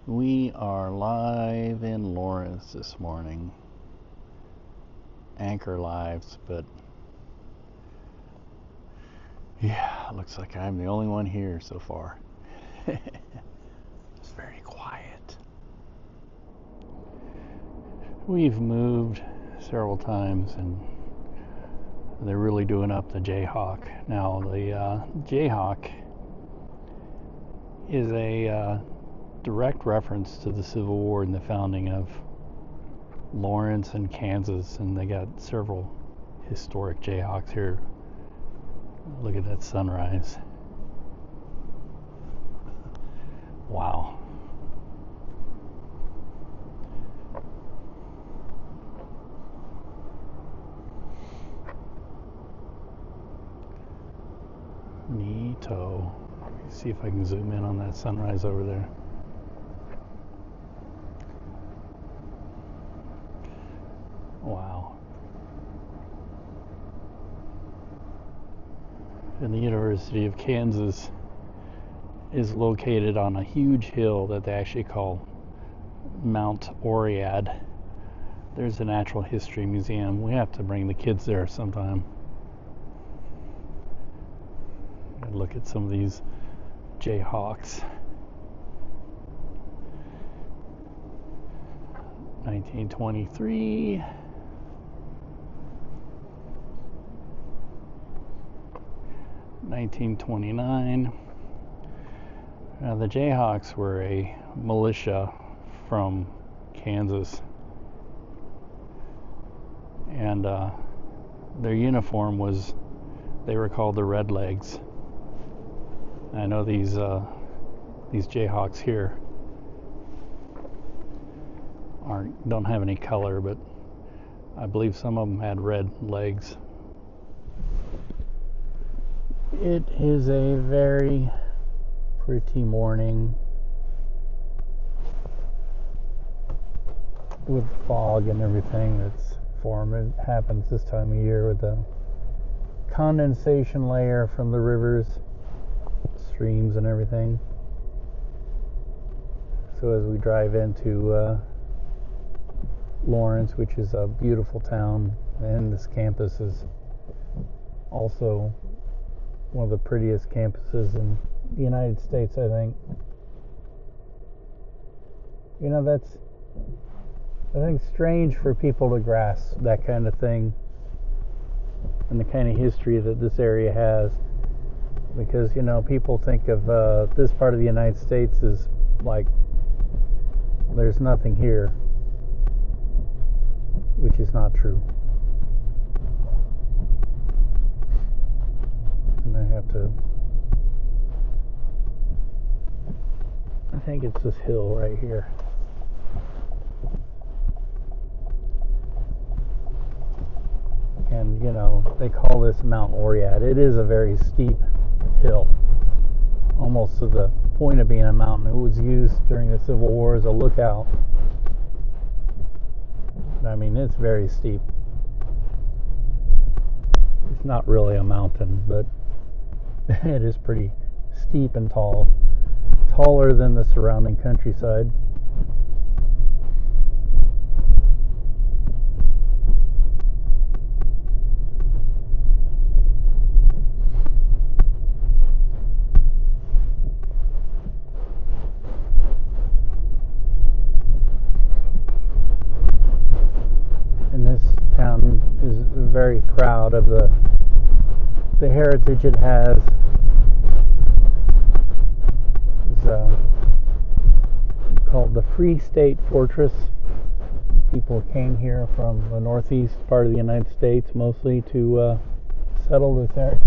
We are live in Lawrence this morning. Anchor lives, but yeah, looks like I'm the only one here so far. It's very quiet. We've moved several times and they're really doing up the Jayhawk. Now, the Jayhawk is a direct reference to the Civil War and the founding of Lawrence and Kansas, and they got several historic Jayhawks here. Look at that sunrise. Wow. Neato. See if I can zoom in on that sunrise over there. Wow. And the University of Kansas is located on a huge hill that they actually call Mount Oread. There's a natural history museum. We have to bring the kids there sometime. Look at some of these Jayhawks. 1923. 1929. The Jayhawks were a militia from Kansas, and their uniform was, they were called the Red Legs. I know these Jayhawks here don't have any color, but I believe some of them had red legs. It is a very pretty morning with fog and everything that's formed. It happens this time of year with the condensation layer from the rivers, streams and everything. So as we drive into Lawrence, which is a beautiful town, and this campus is also one of the prettiest campuses in the United States, I think. You know, that's, I think, strange for people to grasp that kind of thing and the kind of history that this area has, because, you know, people think of this part of the United States as like there's nothing here, which is not true. And I have to, I think it's this hill right here. And, you know, they call this Mount Oread. It is a very steep hill, almost to the point of being a mountain. It was used during the Civil War as a lookout. I mean, it's very steep. It's not really a mountain, but it is pretty steep and tall, taller than the surrounding countryside. And this town is very proud of the heritage it has. It's called the Free State Fortress. People came here from the northeast part of the United States mostly to settle this area.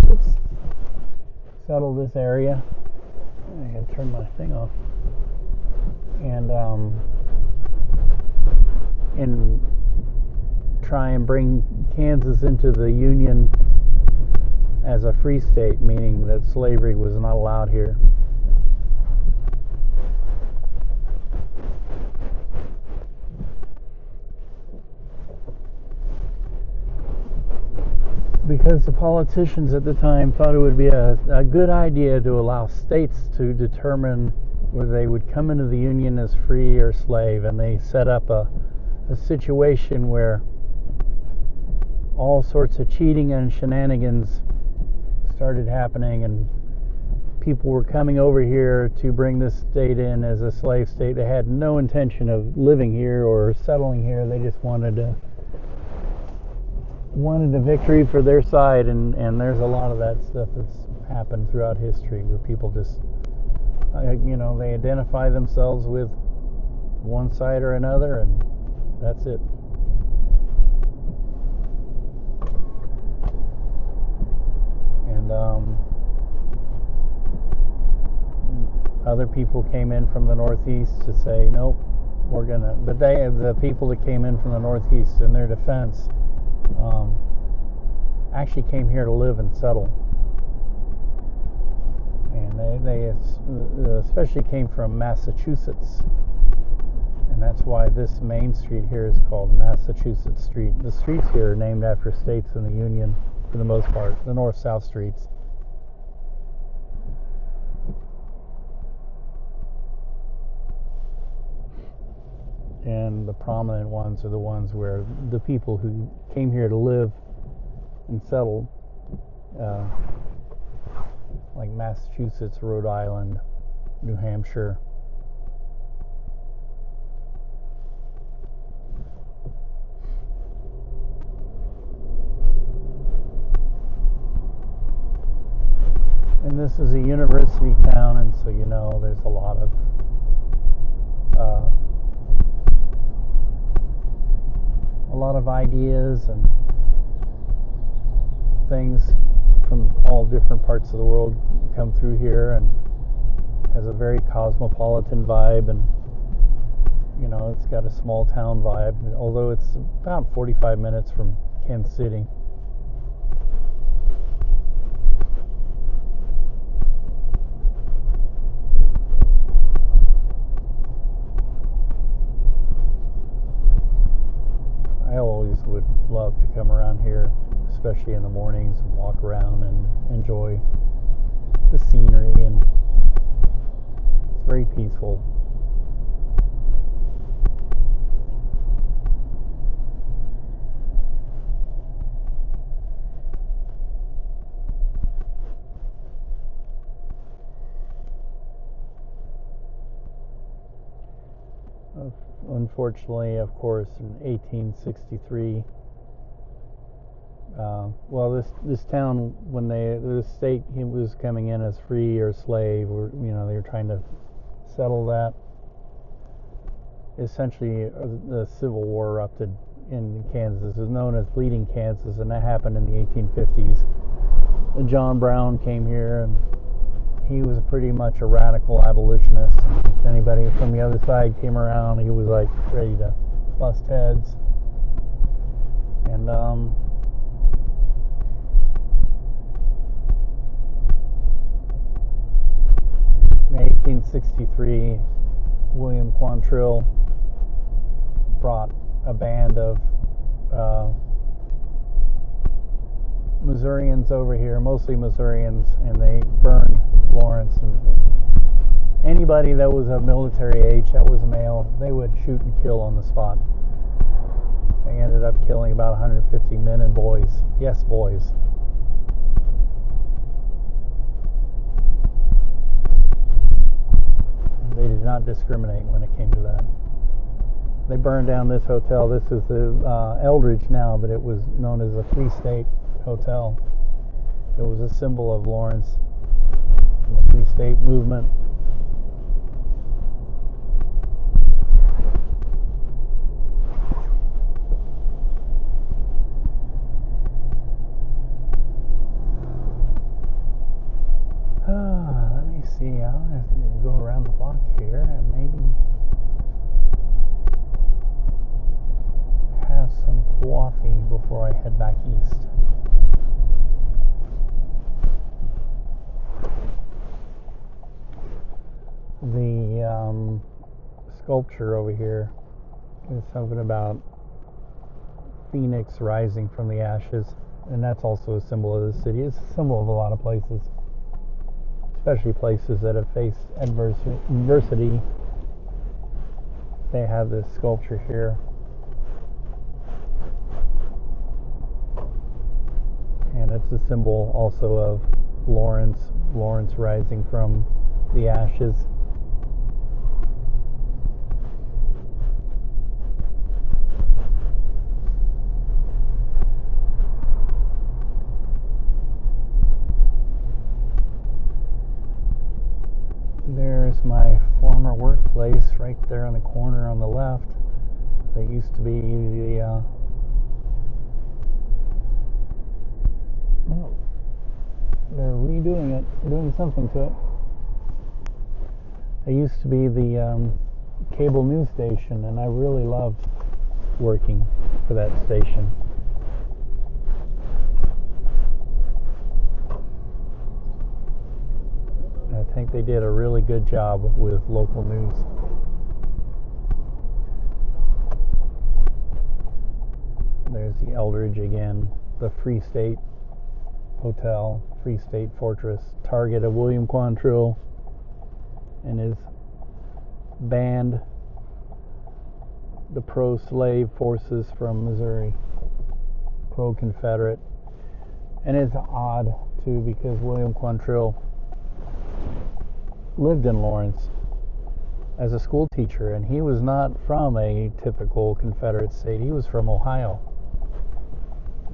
Settle this area. I gotta turn my thing off. And try and bring Kansas into the Union as a free state, meaning that slavery was not allowed here. Because the politicians at the time thought it would be a good idea to allow states to determine where they would come into the Union as free or slave, and they set up a situation where all sorts of cheating and shenanigans started happening, and people were coming over here to bring this state in as a slave state. They had no intention of living here or settling here. They just wanted a victory for their side, and there's a lot of that stuff that's happened throughout history where people just they identify themselves with one side or another, and that's it. And other people came in from the Northeast to say, nope, but the people that came in from the Northeast, in their defense, actually came here to live and settle. And they especially came from Massachusetts. And that's why this main street here is called Massachusetts Street. The streets here are named after states in the Union, for the most part, the north-south streets. And the prominent ones are the ones where the people who came here to live and settle, like Massachusetts, Rhode Island, New Hampshire. And this is a university town, and so there's a lot of ideas and things from all different parts of the world come through here, and has a very cosmopolitan vibe, and it's got a small town vibe, although it's about 45 minutes from Kansas City. I always would love to come around here, especially in the mornings, and walk around and enjoy the scenery, and it's very peaceful. Unfortunately, of course, in 1863, this town, when the state was coming in as free or slave, or they were trying to settle that. Essentially, the Civil War erupted in Kansas. It was known as Bleeding Kansas, and that happened in the 1850s. And John Brown came here, and he was pretty much a radical abolitionist. If anybody from the other side came around, he was like ready to bust heads. And in 1863, William Quantrill brought a band of Missourians over here, mostly Missourians, and they burned Lawrence. And anybody that was of military age, that was male, they would shoot and kill on the spot. They ended up killing about 150 men and boys. Yes, boys. They did not discriminate when it came to that. They burned down this hotel. This is the Eldridge now, but it was known as the Free State Hotel. It was a symbol of Lawrence and the Free State movement. Let me see. I'll have to go around the block here and maybe have some coffee before I head back east. The sculpture over here is something about Phoenix rising from the ashes, and that's also a symbol of the city. It's a symbol of a lot of places. It's especially places that have faced adversity. They have this sculpture here. And it's a symbol also of Lawrence rising from the ashes. There's my former workplace right there on the corner on the left. That used to be the well, they're redoing it, doing something to it. It used to be the cable news station, and I really loved working for that station. I think they did a really good job with local news. There's the Eldridge again, the Free State Hotel, Free State Fortress, target of William Quantrill and his band, the pro-slave forces from Missouri, pro-Confederate. And it's odd too, because William Quantrill lived in Lawrence as a school teacher, and he was not from a typical Confederate state. He was from Ohio.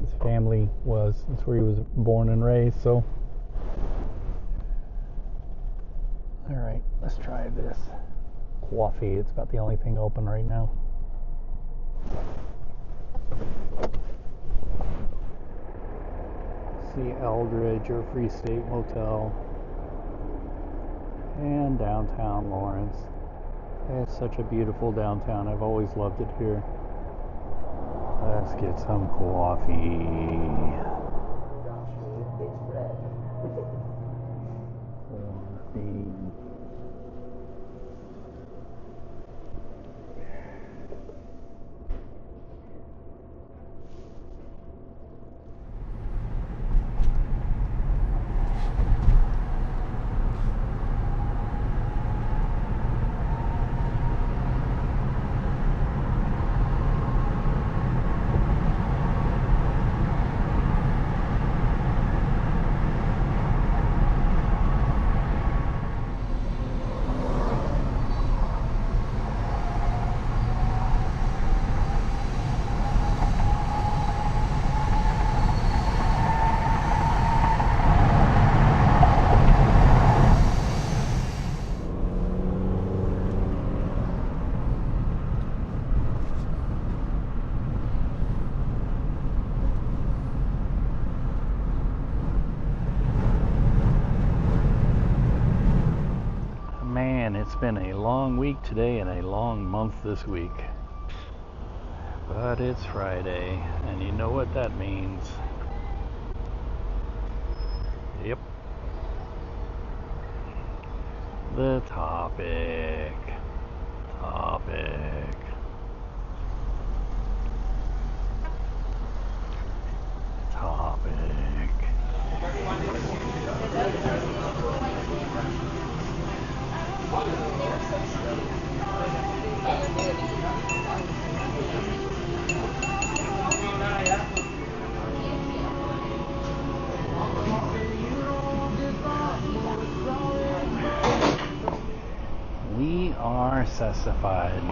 His family was, that's where he was born and raised. So alright, let's try this coffee. It's about the only thing open right now. See Eldridge or Free State Motel and downtown Lawrence. It's such a beautiful downtown. I've always loved it here. Let's get some coffee. Man, it's been a long week today and a long month this week. But it's Friday, and you know what that means. Yep. The topic. We are cessified.